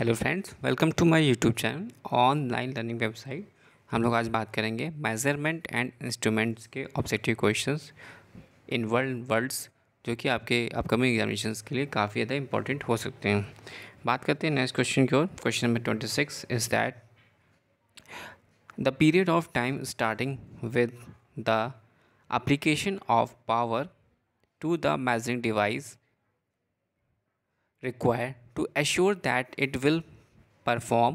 Hello friends, welcome to my YouTube channel online learning website. हम लोग आज बात करेंगे मेजरमेंट एंड इंस्ट्रूमेंट्स के ऑब्जेक्टिव क्वेश्चंस इन वर्ड्स जो कि आपके अपकमिंग एग्जामिनेशंस के लिए काफ़ी ज़्यादा इंपॉर्टेंट हो सकते हैं। बात करते हैं नेक्स्ट क्वेश्चन की ओर। Question number 26 is that the period of time starting with the application of power to the measuring device required to assure that it will perform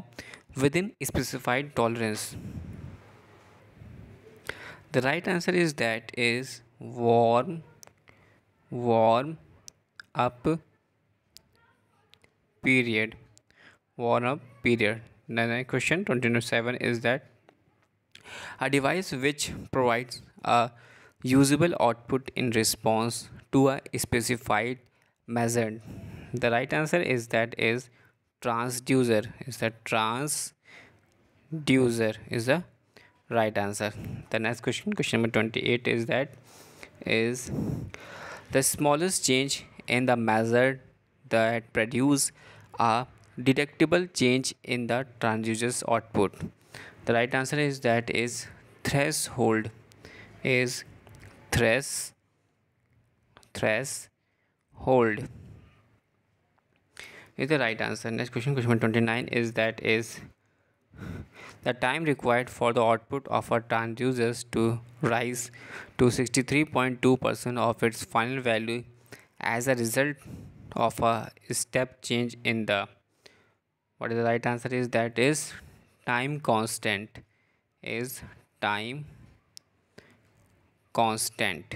within specified tolerance. The right answer is that is warm up period. Warm up period. The next question 27 is that a device which provides a usable output in response to a specified method. The right answer is that is transducer. Is the transducer is the right answer. The next question, question number 28 is that is the smallest change in the method that produce a detectable change in the transducer's output. The right answer is that is threshold. Is threshold is the right answer. Next question, question number 29 is that is the time required for the output of a transducer to rise to 63.2% of its final value as a result of a step change in the, what is the right answer is that is time constant. Is time constant.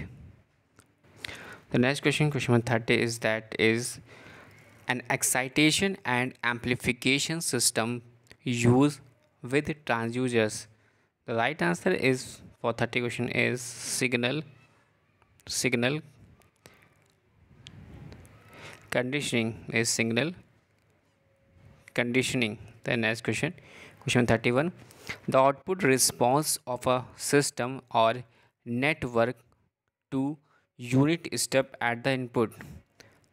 The next question, question number 30 is that is an excitation and amplification system used with transducers. The right answer is for 30 question is signal conditioning. Is signal conditioning. The next question, question 31, the output response of a system or network to unit step at the input.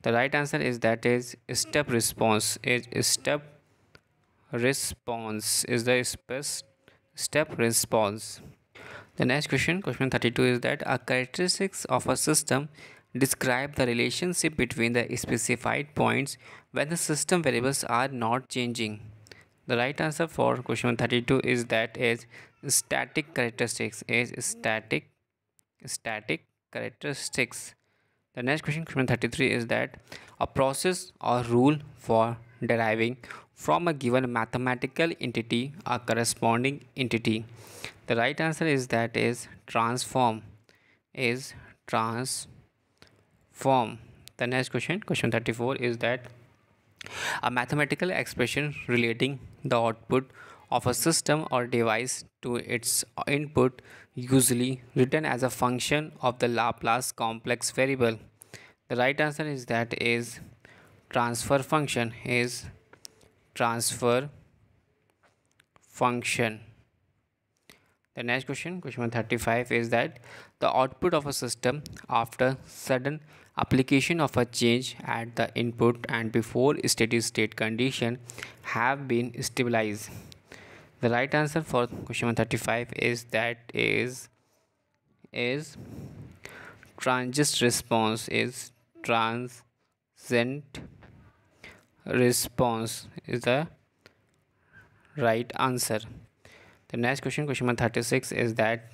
The right answer is that is step response. Is step response is the step response. The next question, question 32 is that a characteristics of a system describe the relationship between the specified points when the system variables are not changing. The right answer for question 32 is that is static characteristics. Is static characteristics. The next question, question 33 is that a process or rule for deriving from a given mathematical entity a corresponding entity. The right answer is that is transform. Is transform. The next question, question 34 is that a mathematical expression relating the output of a system or device to its input, usually written as a function of the Laplace complex variable. The right answer is that is transfer function. Is transfer function. The next question, question number 35 is that the output of a system after sudden application of a change at the input and before steady state condition have been stabilized. The right answer for question number 35 is that is transient response. Is transient response is the right answer. The next question, question number 36 is that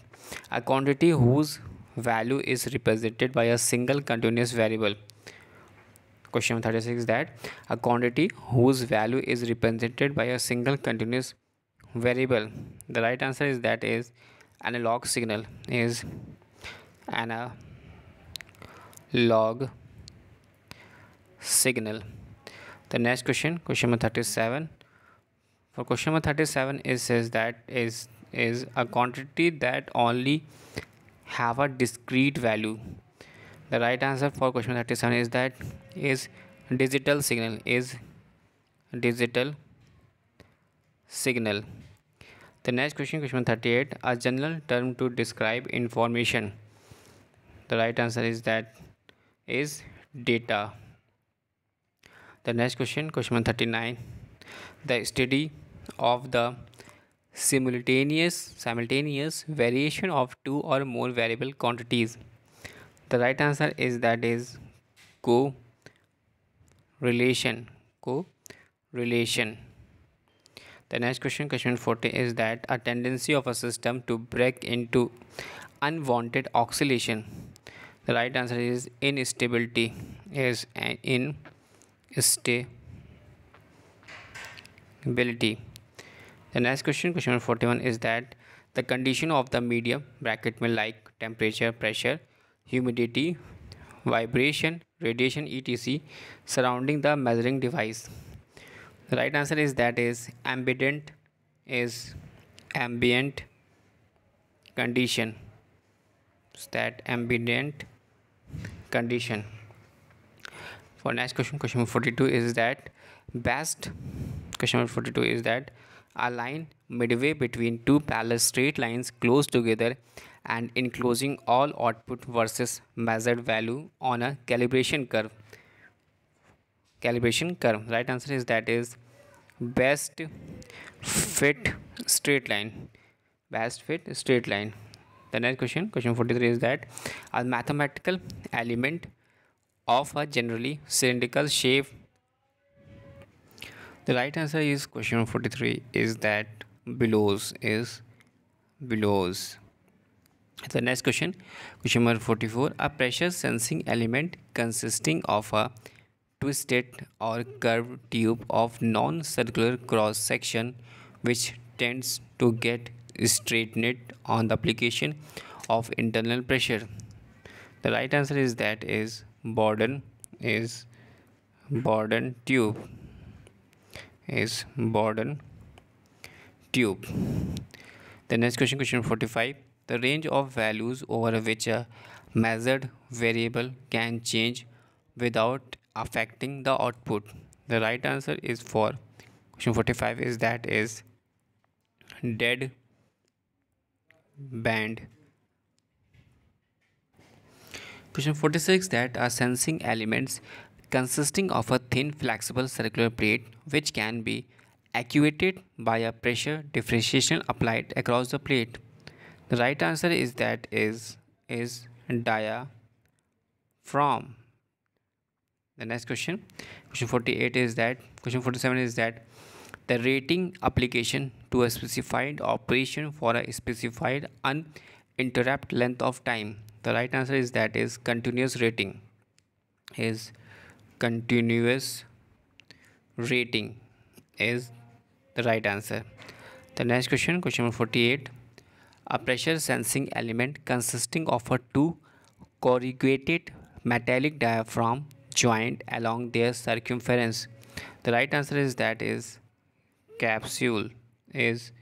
a quantity whose value is represented by a single continuous variable. Question number 36 is that a quantity whose value is represented by a single continuous variable. The right answer is that is analog signal. Is analog signal. The next question, question number 37. For question number 37 is says that is a quantity that only have a discrete value. The right answer for question number 37 is that is digital signal. Is digital signal. The next question, question number 38, a general term to describe information. The right answer is that is data. The next question, question number 39, The study of the simultaneous variation of two or more variable quantities. The right answer is that is correlation. Correlation. The next question, question 40, is that a tendency of a system to break into unwanted oscillation. The right answer is instability. Is an instability. The next question, question 41, is that the condition of the medium bracket में like temperature, pressure, humidity, vibration, radiation, etc. surrounding the measuring device. The right answer is that is ambient condition. Is that ambient condition. For next question, question 42, is that best question 42 is that a line midway between two parallel straight lines close together and enclosing all output versus measured value on a calibration curve. Right answer is that is best fit straight line. The next question, question 43, is that a mathematical element of a generally cylindrical shape. The right answer is question 43 is that billows. The next question, question number 44, a pressure sensing element consisting of a twisted or curved tube of non-circular cross section which tends to get straightened on the application of internal pressure. The right answer is that is Bourdon tube. The next question, question 45, the range of values over which a measured variable can change without affecting the output. The right answer is for question 45 is that is dead band. Question 46, that are sensing elements consisting of a thin flexible circular plate which can be actuated by a pressure differentiation applied across the plate. The right answer is that is diaphragm. The next question, question 48, is that question 47 is that the rating application to a specified operation for a specified uninterrupted length of time. The right answer is that is continuous rating. Is continuous rating is the right answer. The next question, question number 48, a pressure sensing element consisting of a two corrugated metallic diaphragm joined along their circumference. The right answer is that is capsule. The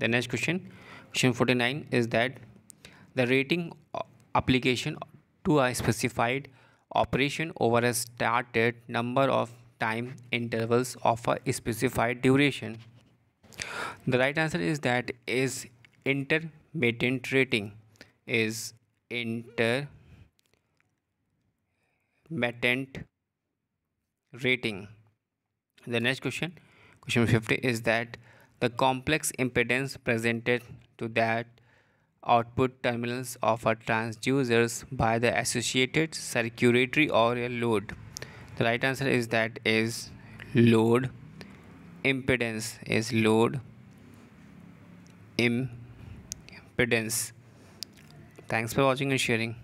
next question, question 49, is that the rating application to a specified operation over a started number of time intervals of a specified duration. The right answer is that is intermittent rating. Is intermittent rating. The next question, question 50, is that the complex impedance presented to that output terminals of a transducers by the associated circulatory or a load. The right answer is that is load impedance. Is load impedance. Thanks for watching and sharing.